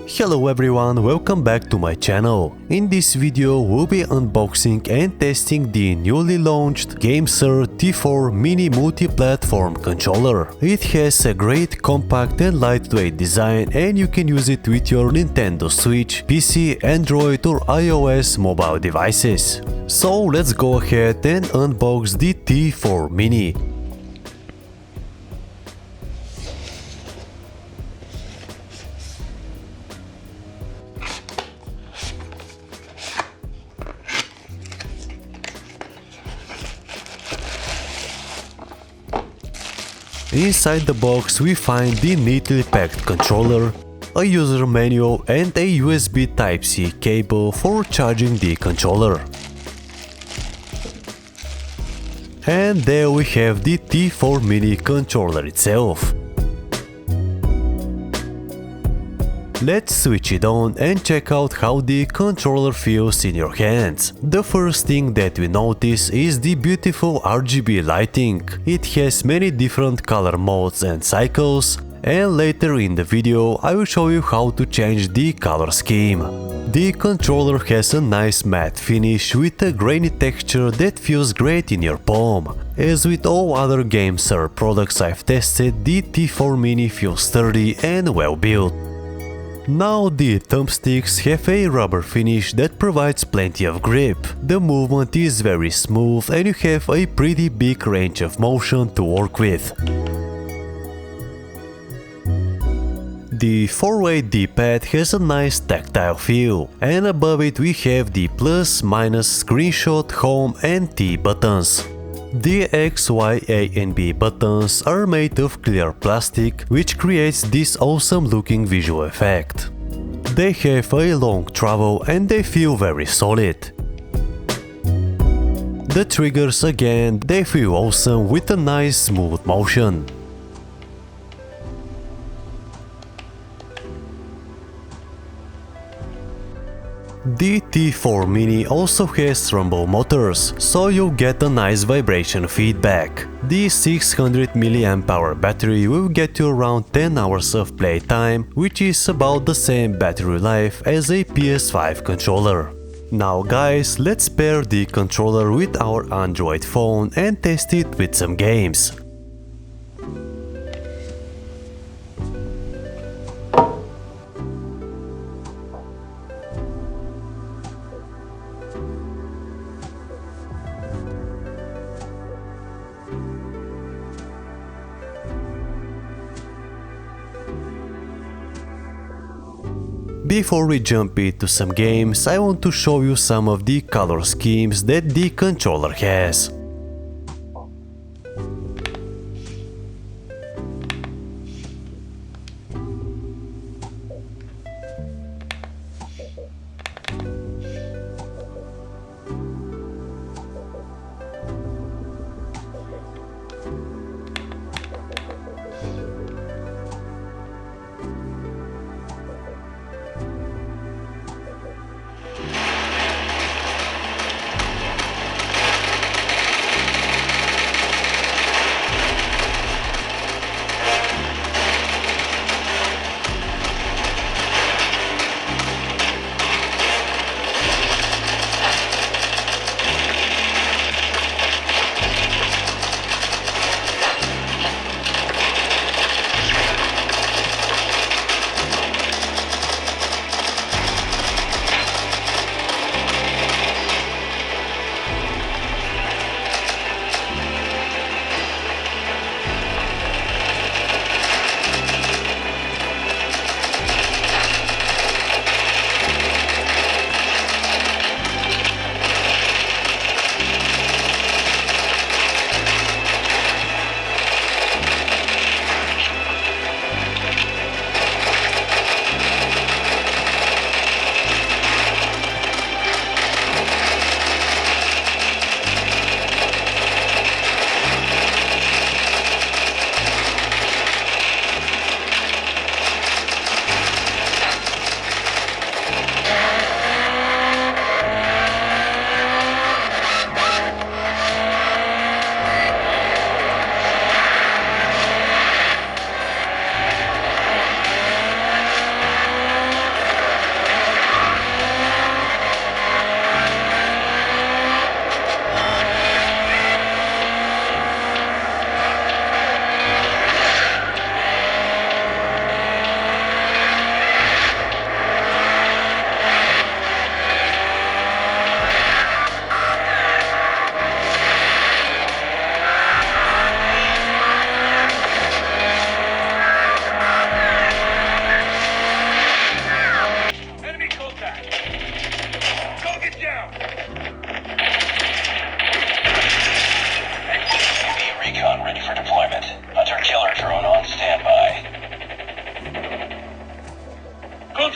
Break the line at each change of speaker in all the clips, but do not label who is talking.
Hello everyone, welcome back to my channel. In this video we'll be unboxing and testing the newly launched GameSir T4 Mini Multi-Platform Controller. It has a great compact and lightweight design and you can use it with your Nintendo Switch, PC, Android or iOS mobile devices. So let's go ahead and unbox the T4 Mini. Inside the box we find the neatly packed controller, a user manual and a USB Type-C cable for charging the controller. And there we have the T4 Mini controller itself. Let's switch it on and check out how the controller feels in your hands. The first thing that we notice is the beautiful RGB lighting. It has many different color modes and cycles, and later in the video I will show you how to change the color scheme. The controller has a nice matte finish with a grainy texture that feels great in your palm. As with all other GameSir products I've tested, the T4 Mini feels sturdy and well built. Now the thumbsticks have a rubber finish that provides plenty of grip. The movement is very smooth and you have a pretty big range of motion to work with. The 4-way D-pad has a nice tactile feel, and above it we have the plus, minus, screenshot, home and T buttons. The X, Y, A and B buttons are made of clear plastic, which creates this awesome looking visual effect. They have a long travel and they feel very solid. The triggers again, they feel awesome with a nice smooth motion. The T4 Mini also has rumble motors, so you'll get a nice vibration feedback. The 600 mAh battery will get you around 10 hours of playtime, which is about the same battery life as a PS5 controller. Now guys, let's pair the controller with our Android phone and test it with some games. Before we jump into some games, I want to show you some of the color schemes that the controller has.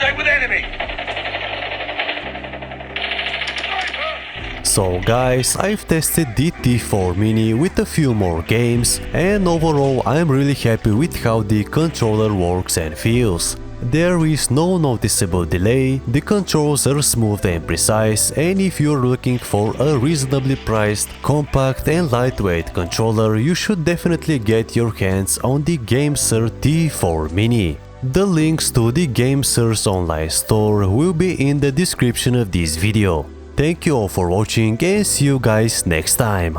Contact with enemy.
So guys, I've tested the T4 Mini with a few more games, and overall I'm really happy with how the controller works and feels. There is no noticeable delay, the controls are smooth and precise, and if you're looking for a reasonably priced, compact and lightweight controller, you should definitely get your hands on the GameSir T4 Mini. The links to the GameSir's online store will be in the description of this video. Thank you all for watching and see you guys next time.